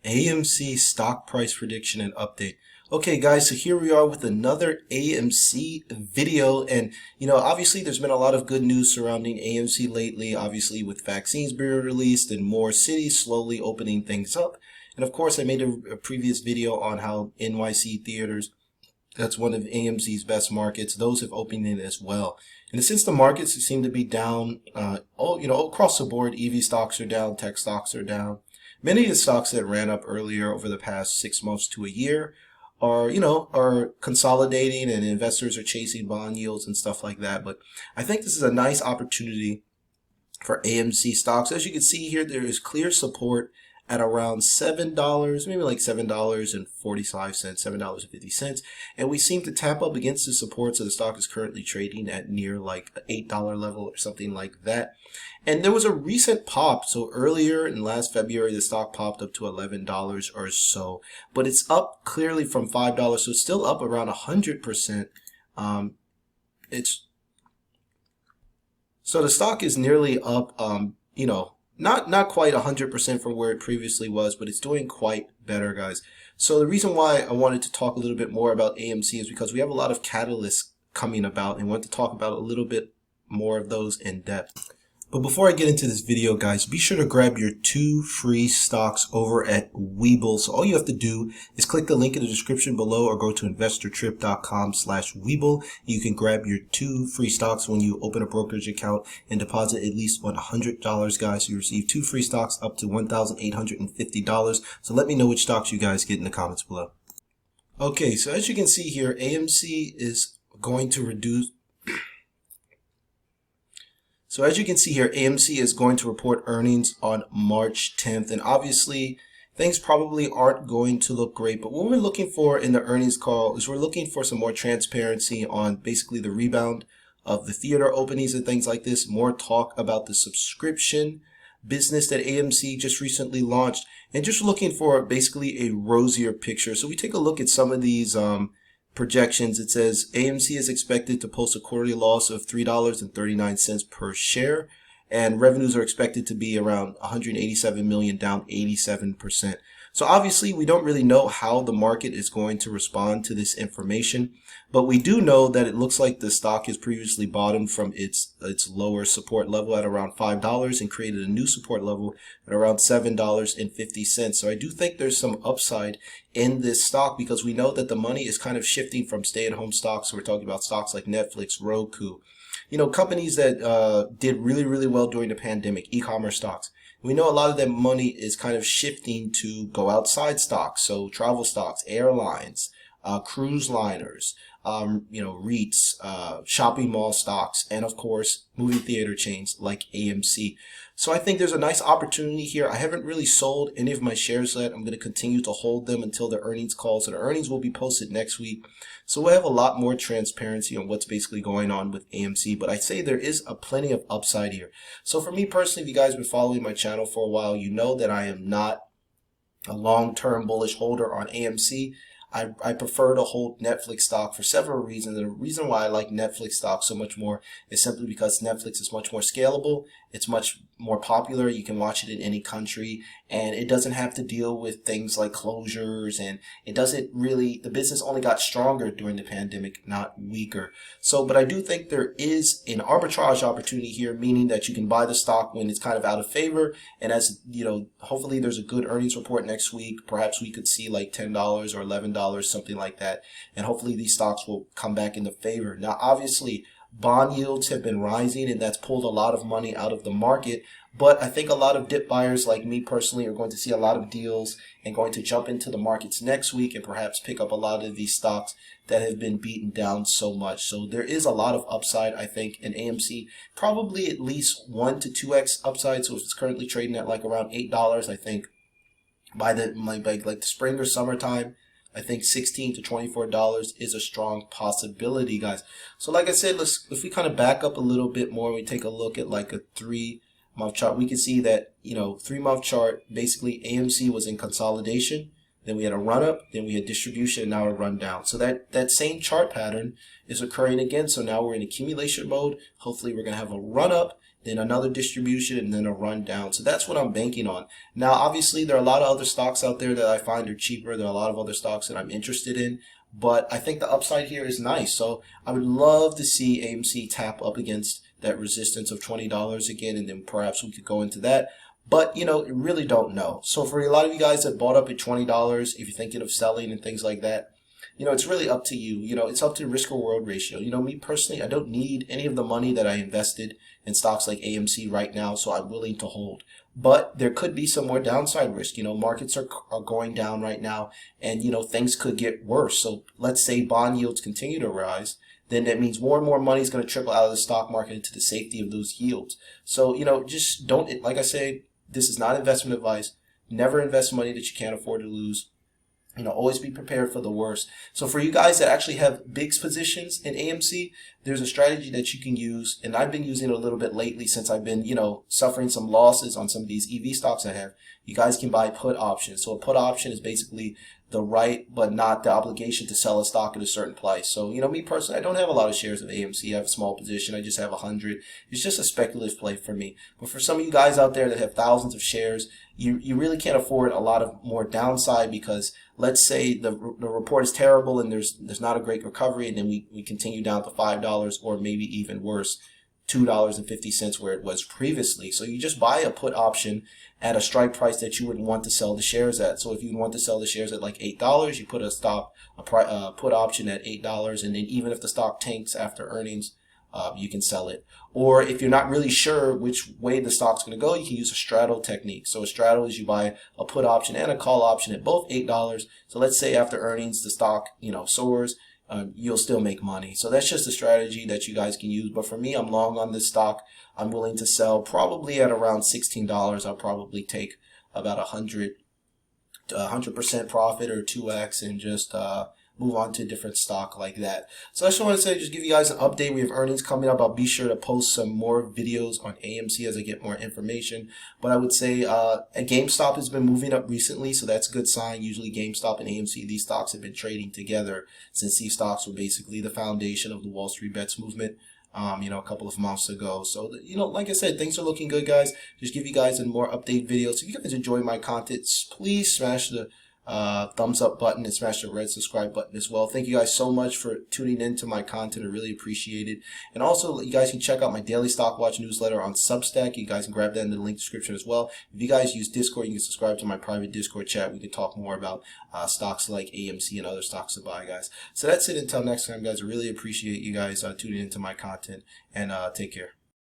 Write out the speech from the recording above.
AMC stock price prediction and update. Okay guys, so here we are with another AMC video, and obviously there's been a lot of good news surrounding AMC lately, obviously with vaccines being released and more cities slowly opening things up. And of course I made a previous video on how NYC theaters, that's one of AMC's best markets, those have opened in as well. And since the markets seem to be down, across the board, EV stocks are down, tech stocks are down. Many of the stocks that ran up earlier over the past 6 months to a year are consolidating, and investors are chasing bond yields and stuff like that. But I think this is a nice opportunity for AMC stocks. As you can see here, there is clear support at around $7, maybe like $7.45, $7.50. And we seem to tap up against the support, so the stock is currently trading at near like $8 level or something like that. And there was a recent pop. So earlier in last February, the stock popped up to $11 or so, but it's up clearly from $5. So it's still up around 100%. So the stock is nearly up, not quite 100% from where it previously was, but it's doing quite better, guys. So the reason why I wanted to talk a little bit more about AMC is because we have a lot of catalysts coming about, and want to talk about a little bit more of those in depth. But before I get into this video, guys, be sure to grab your 2 free stocks over at Webull. So all you have to do is click the link in the description below or go to investortrip.com/Webull. You can grab your 2 free stocks when you open a brokerage account and deposit at least $100, guys. So you receive 2 free stocks up to $1,850. So let me know which stocks you guys get in the comments below. Okay, so as you can see here, AMC is going to reduce. So as you can see here, AMC is going to report earnings on March 10th. And obviously, things probably aren't going to look great. But what we're looking for in the earnings call is we're looking for some more transparency on basically the rebound of the theater openings and things like this. More talk about the subscription business that AMC just recently launched. And just looking for basically a rosier picture. So we take a look at some of these projections. It says AMC is expected to post a quarterly loss of $3.39 per share, and revenues are expected to be around 187 million, down 87%. So obviously we don't really know how the market is going to respond to this information, but we do know that it looks like the stock has previously bottomed from its lower support level at around $5 and created a new support level at around $7.50. So I do think there's some upside in this stock, because we know that the money is kind of shifting from stay-at-home stocks. So we're talking about stocks like Netflix, Roku, companies that did really, really well during the pandemic, e-commerce stocks. We know a lot of that money is kind of shifting to go outside stocks, so travel stocks, airlines, cruise liners, REITs, shopping mall stocks, and of course movie theater chains like AMC. So I think there's a nice opportunity here. I haven't really sold any of my shares yet. I'm going to continue to hold them until the earnings calls, and the earnings will be posted next week. So we'll have a lot more transparency on what's basically going on with AMC, but I'd say there is plenty of upside here. So for me personally, if you guys have been following my channel for a while, you know that I am not a long-term bullish holder on AMC. I prefer to hold Netflix stock for several reasons. And the reason why I like Netflix stock so much more is simply because Netflix is much more scalable. It's much more popular. You can watch it in any country, and it doesn't have to deal with things like closures, and it doesn't really, the business only got stronger during the pandemic, not weaker. So, but I do think there is an arbitrage opportunity here, meaning that you can buy the stock when it's kind of out of favor. And as hopefully there's a good earnings report next week. Perhaps we could see like $10 or $11, something like that. And hopefully these stocks will come back into favor. Now, obviously, bond yields have been rising, and that's pulled a lot of money out of the market. But I think a lot of dip buyers like me personally are going to see a lot of deals and going to jump into the markets next week and perhaps pick up a lot of these stocks that have been beaten down so much. So there is a lot of upside, I think, in AMC, probably at least 1 to 2x upside. So if it's currently trading at like around $8, I think by the spring or summertime, I think $16 to $24 is a strong possibility, guys. So like I said, if we kind of back up a little bit more, we take a look at like a 3-month chart, we can see that, 3-month chart, basically AMC was in consolidation. Then we had a run up, then we had distribution, and now a run down. So that same chart pattern is occurring again. So now we're in accumulation mode. Hopefully we're going to have a run up, then another distribution, and then a run down. So that's what I'm banking on. Now, obviously, there are a lot of other stocks out there that I find are cheaper. There are a lot of other stocks that I'm interested in, but I think the upside here is nice. So I would love to see AMC tap up against that resistance of $20 again, and then perhaps we could go into that. But, you know, really don't know. So for a lot of you guys that bought up at $20, if you're thinking of selling and things like that, you know, it's really up to you. You know, it's up to the risk reward ratio. You know, me personally, I don't need any of the money that I invested in stocks like AMC right now, so I'm willing to hold. But there could be some more downside risk. You know, markets are going down right now, and, you know, things could get worse. So let's say bond yields continue to rise, then that means more and more money is going to trickle out of the stock market into the safety of those yields. So, you know, just don't, like I say, this is not investment advice. Never invest money that you can't afford to lose. You know, always be prepared for the worst. So for you guys that actually have big positions in AMC, there's a strategy that you can use, and I've been using it a little bit lately since I've been, you know, suffering some losses on some of these EV stocks I have. You guys can buy put options. So a put option is basically the right but not the obligation to sell a stock at a certain price. So, you know, me personally, I don't have a lot of shares of AMC. I have a small position. I just have 100. It's just a speculative play for me. But for some of you guys out there that have thousands of shares, you really can't afford a lot of more downside, because let's say the report is terrible and there's not a great recovery, and then we continue down to $5 or maybe even worse, $2.50 where it was previously. So you just buy a put option at a strike price that you would want to sell the shares at. So if you want to sell the shares at like $8, you put a put option at $8, and then even if the stock tanks after earnings, you can sell it. Or if you're not really sure which way the stock's going to go, you can use a straddle technique. So a straddle is you buy a put option and a call option at both $8. So let's say after earnings the stock, you know, soars, you'll still make money. So that's just a strategy that you guys can use. But for me, I'm long on this stock. I'm willing to sell probably at around $16. I'll probably take about 100% profit or 2x and just move on to a different stock like that. So I just want to say, just give you guys an update. We have earnings coming up. I'll be sure to post some more videos on AMC as I get more information. But I would say GameStop has been moving up recently, so that's a good sign. Usually GameStop and AMC, these stocks have been trading together since these stocks were basically the foundation of the Wall Street Bets movement. You know, a couple of months ago. So, you know, like I said, things are looking good, guys. Just give you guys a more update videos. If you guys enjoy my content, please smash the thumbs up button and smash the red subscribe button as well. Thank you guys so much for tuning into my content. I really appreciate it. And also, you guys can check out my daily Stock Watch newsletter on Substack. You guys can grab that in the link description as well. If you guys use Discord, you can subscribe to my private Discord chat. We can talk more about stocks like AMC and other stocks to buy, guys. So that's it until next time, guys. I really appreciate you guys tuning into my content, and take care.